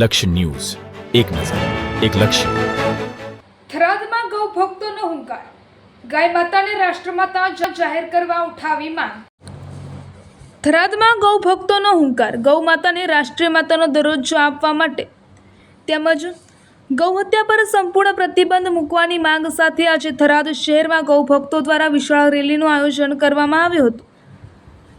લક્ષ્ય ન્યૂઝ, એક નજર, એક લક્ષ્ય. થરાદમાં ગૌ ભક્તોનો હુંકાર, ગાય માતાને રાષ્ટ્રમાતા જાહેર કરવા ઉઠાવી માંગ. થરાદમાં ગૌ ભક્તોનો હુંકાર, ગૌ માતાને રાષ્ટ્રીય માતાનો દરજ્જો આપવા માટે તેમજ ગૌ હત્યા પર સંપૂર્ણ પ્રતિબંધ મૂકવાની માંગ સાથે આજે થરાદ શહેરમાં ગૌ ભક્તો દ્વારા વિશાળ રેલીનું આયોજન કરવામાં આવ્યું હતું.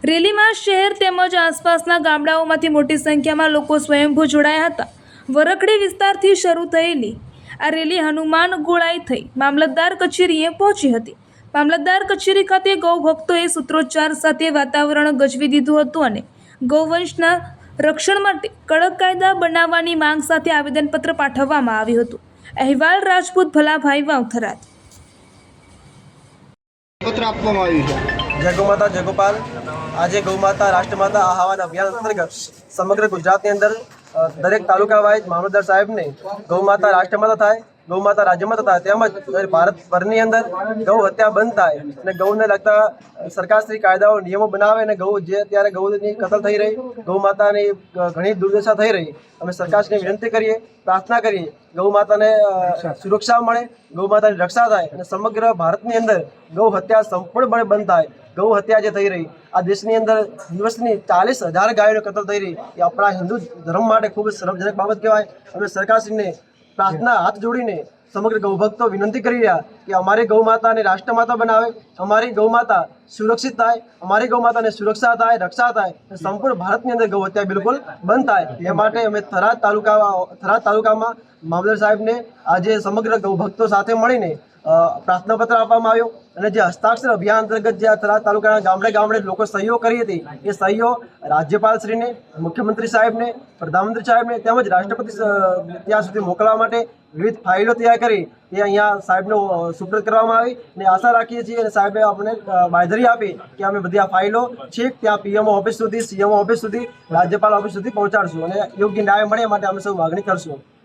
રેલીમાં શહેર તેમજ આસપાસના ગામડાઓમાંથી મોટી સંખ્યામાં લોકો સ્વયંભૂ જોડાયા હતા. વરખડી વિસ્તારથી શરૂ થયેલી આ રેલી હનુમાન ગોળાઈ થઈ મામલતદાર કચેરીએ પહોંચી હતી. મામલતદાર કચેરી ખાતે ગૌ ભક્તોએ સૂત્રોચ્ચાર સાથે વાતાવરણ ગજવી દીધું હતું અને ગૌવંશના રક્ષણ માટે કડક કાયદા બનાવવાની માંગ સાથે આવેદનપત્ર પાઠવવામાં આવ્યું હતું. અહેવાલ રાજપૂત ભલાભાઈ વાવથરાદ. પત્ર આપવામાં આવ્યું છે. જય ગૌ માતા જય ગોપાલ. આજે ગૌ માતા રાષ્ટ્રમાતા આહવાન અભિયાન અંતર્ગત સમગ્ર ગુજરાતની અંદર દરેક તાલુકા વાઇઝ મામલતદાર સાહેબને ગૌ માતા રાષ્ટ્રમાતા થાય, ગૌ માતા રાજ્યમાતા થાય, તેમજ ભારતભરની અંદર ગૌ હત્યા બંધ થાય અને ગૌને લગતા સરકારશ્રી કાયદાઓ નિયમો બનાવે અને ગૌ જે અત્યારે ગૌની કતલ થઈ રહી, ગૌ માતાની ઘણી દુર્દશા થઈ રહી, અમે સરકારશ્રીને વિનંતી કરીએ, પ્રાર્થના કરીએ ગૌ માતાને સુરક્ષા મળે, ગૌ માતાની રક્ષા થાય અને સમગ્ર ભારતની અંદર ગૌ હત્યા સંપૂર્ણપણે બંધ થાય. ગૌ હત્યા જે થઈ રહી, આ દેશની અંદર દિવસની 40,000 ગાયોનો કતલ થઈ રહી, એ આપણા હિન્દુ ધર્મ માટે ખૂબ જ શરમજનક બાબત કહેવાય. અમે સરકારશ્રીને પ્રાર્થના હાથ જોડીને સમગ્ર ગૌભક્તો વિનંતી કરી રહ્યા કે અમારી ગૌ માતાને રાષ્ટ્રમાતા બનાવે, અમારી ગૌ માતા સુરક્ષિત થાય, અમારી ગૌ માતાને સુરક્ષા થાય, રક્ષા થાય, સંપૂર્ણ ભારતની અંદર ગૌ હત્યા બિલકુલ બંધ થાય. એ માટે અમે થરાદ તાલુકામાં મામલતદાર સાહેબને આજે સમગ્ર ગૌભક્તો સાથે મળીને પ્રાર્થના પત્ર આપવામાં આવ્યો અને જે હસ્તાક્ષર અભિયાન અંતર્ગત જે થરાદ તાલુકાના ગામડે લોકો સહીઓ કરી હતી, એ સહીઓ રાજ્યપાલશ્રીને, મુખ્યમંત્રી સાહેબને, પ્રધાનમંત્રી સાહેબને તેમજ રાષ્ટ્રપતિ ત્યાં સુધી મોકલવા માટે વિવિધ ફાઇલો તૈયાર કરી એ અહીંયા સાહેબનો સુપ્રત કરવામાં આવી અને આશા રાખીએ છીએ અને સાહેબે આપણને બાંયધરી આપી કે અમે બધી આ ફાઇલો છેક ત્યાં પીએમઓ ઓફિસ સુધી, સીએમઓ ઓફિસ સુધી, રાજ્યપાલ ઓફિસ સુધી પહોંચાડશું અને યોગ્ય ન્યાય મળે એ માટે અમે સૌ માગણી કરશું.